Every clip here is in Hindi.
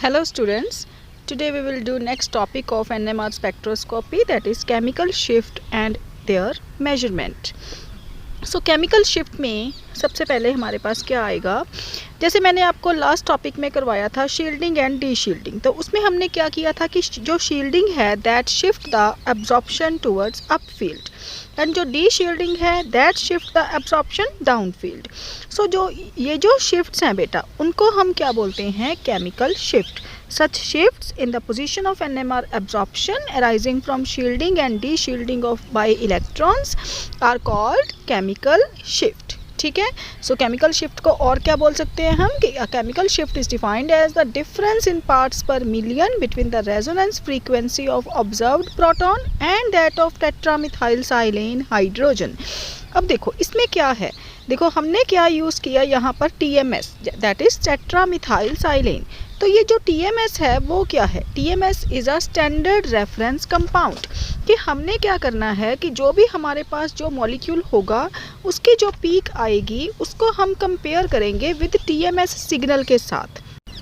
Hello students, today we will do next topic of NMR spectroscopy, that is chemical shift and their measurement. So chemical shift में सबसे पहले हमारे पास क्या आएगा, जैसे मैंने आपको लास्ट टॉपिक में करवाया था शील्डिंग एंड डी शील्डिंग, तो उसमें हमने क्या किया था कि जो शील्डिंग है that shift the absorption towards up field and जो डी शील्डिंग है that shift the absorption down field. So ये जो शिफ्ट्स हैं बेटा उनको हम क्या बोलते हैं, chemical shift. Such shifts in the position of NMR absorption arising from shielding and de-shielding of by electrons are called chemical shift. ठीक है. सो केमिकल शिफ्ट को और क्या बोल सकते हैं हम कि chemical shift is defined as the difference in parts per million between the resonance frequency of observed proton and that of tetramethyl silane hydrogen. अब देखो इसमें क्या है, देखो हमने क्या यूज़ किया यहाँ पर TMS, दैट इज टेट्रामिथाइल साइलेन. तो ये जो TMS है वो क्या है, TMS is a standard reference compound. कि हमने क्या करना है कि जो भी हमारे पास जो मॉलिक्यूल होगा उसकी जो पीक आएगी उसको हम कंपेयर करेंगे विद TMS सिग्नल के साथ.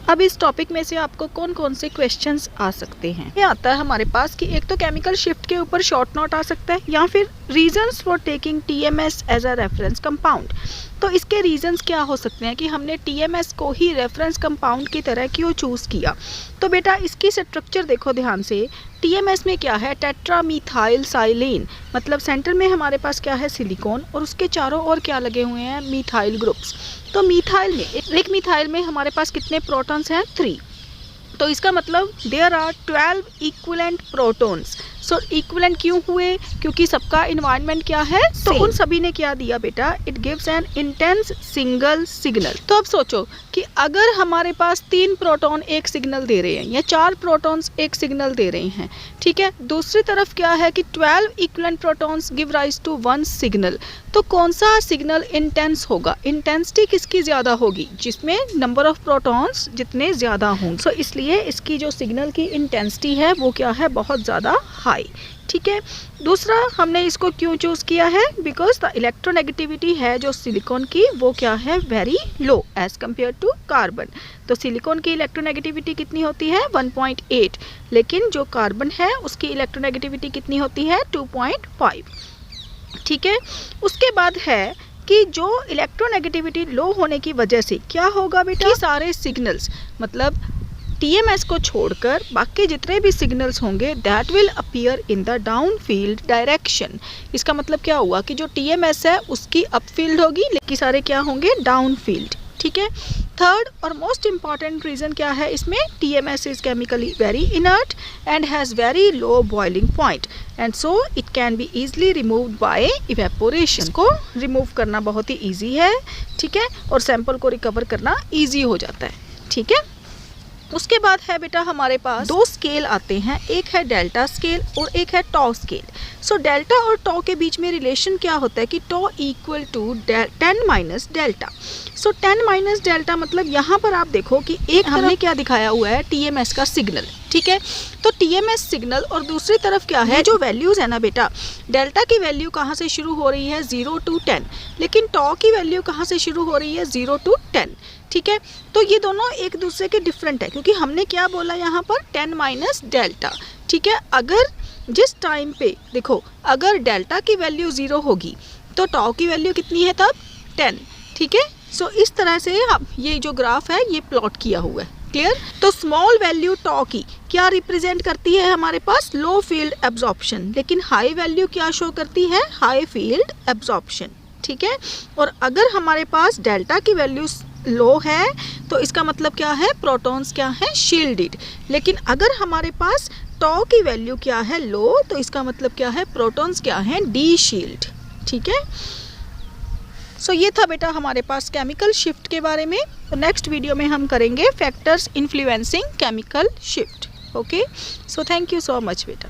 अब इस टॉपिक में से आपको कौन कौन से क्वेश्चंस आ सकते हैं, ये आता है हमारे पास कि एक तो केमिकल शिफ्ट के ऊपर शॉर्ट नोट आ सकता है या फिर reasons for taking TMS as a reference compound. तो इसके रीजंस क्या हो सकते हैं कि हमने TMS को ही रेफरेंस कंपाउंड की तरह क्यों चूज़ किया. तो बेटा इसकी स्ट्रक्चर देखो ध्यान से. TMS में क्या है, टेट्रामिथाइल साइलेन, मतलब सेंटर में हमारे पास क्या है, सिलिकॉन, और उसके चारों ओर क्या लगे हुए हैं, मिथाइल ग्रुप्स. तो मिथाइल में एक मिथाइल में हमारे पास कितने प्रोटॉन्स हैं, 3. तो इसका मतलब there are 12 equivalent protons. So equivalent क्यों हुए, क्योंकि सबका इन्वायरमेंट क्या है, तो उन सभी ने क्या दिया बेटा, it gives an intense single signal. तो अब सोचो कि अगर हमारे पास 3 प्रोटॉन एक सिग्नल दे रहे हैं या 4 प्रोटॉन्स एक सिग्नल दे रहे हैं, ठीक है, दूसरी तरफ क्या है कि 12 equivalent protons give rise to 1 signal. तो कौन सा सिग्नल इंटेंस होगा, इंटेंसिटी किसकी ज़्यादा होगी, जिसमें नंबर ऑफ प्रोटॉन्स जितने ज़्यादा होंगे. सो इसलिए इसकी जो सिग्नल की इंटेंसिटी है वो क्या है, बहुत ज़्यादा हाई. ठीक है. दूसरा हमने इसको क्यों चूज़ किया है, बिकॉज द इलेक्ट्रोनेगेटिविटी है जो सिलिकॉन की वो क्या है, very low as compare to carbon. तो सिलिकॉन की इलेक्ट्रोनेगेटिविटी कितनी होती है, 1.8, लेकिन जो कार्बन है उसकी इलेक्ट्रोनेगेटिविटी कितनी होती है, 2.5. ठीक है. उसके बाद है कि जो इलेक्ट्रोनेगेटिविटी लो होने की वजह से क्या होगा बेटा, सारे सिग्नल्स मतलब TMS को छोड़कर बाकी जितने भी सिग्नल्स होंगे that will appear in the down field direction. इसका मतलब क्या हुआ कि जो TMS है उसकी अप फील्ड होगी लेकिन सारे क्या होंगे, डाउन फील्ड. ठीक है. थर्ड और मोस्ट इम्पॉर्टेंट रीज़न क्या है इसमें, TMS is chemically very inert and has very low boiling point and so it can be easily removed by evaporation. इसको रिमूव करना बहुत ही ईजी है. ठीक है. और सैंपल को रिकवर करना ईजी हो जाता है. ठीक है. उसके बाद है बेटा हमारे पास 2 स्केल आते हैं, एक है डेल्टा स्केल और एक है टॉ स्केल. सो डेल्टा और टॉ के बीच में रिलेशन क्या होता है कि tau equal to 10 minus delta. So 10 minus delta मतलब यहाँ पर आप देखो कि एक हमने क्या दिखाया हुआ है, TMS का सिग्नल. ठीक है. तो TMS सिग्नल और दूसरी तरफ क्या है, जो वैल्यूज़ है ना बेटा, डेल्टा की वैल्यू कहाँ से शुरू हो रही है, 0 to 10, लेकिन टॉ की वैल्यू कहाँ से शुरू हो रही है, 0 to 10. ठीक है. तो ये दोनों एक दूसरे के डिफरेंट है क्योंकि हमने क्या बोला यहाँ पर, 10 माइनस डेल्टा. ठीक है. अगर जिस टाइम पे देखो अगर डेल्टा की वैल्यू 0 होगी तो टॉ की वैल्यू कितनी है तब, 10. ठीक है. सो इस तरह से ये जो ग्राफ है ये प्लॉट किया हुआ है. क्लियर. तो स्मॉल वैल्यू टॉ की क्या रिप्रेजेंट करती है हमारे पास, लो फील्ड एब्जॉर्प्शन, लेकिन हाई वैल्यू क्या शो करती है, हाई फील्ड एब्जॉर्प्शन. ठीक है. और अगर हमारे पास डेल्टा की वैल्यू लो है तो इसका मतलब क्या है, प्रोटॉन्स क्या है, शील्डेड. लेकिन अगर हमारे पास टॉ की वैल्यू क्या है, लो, तो इसका मतलब क्या है, प्रोटॉन्स क्या है, डी शील्ड. ठीक है. सो ये था बेटा हमारे पास केमिकल शिफ्ट के बारे में. तो नेक्स्ट वीडियो में हम करेंगे factors influencing chemical shift. Okay. So thank you so much बेटा.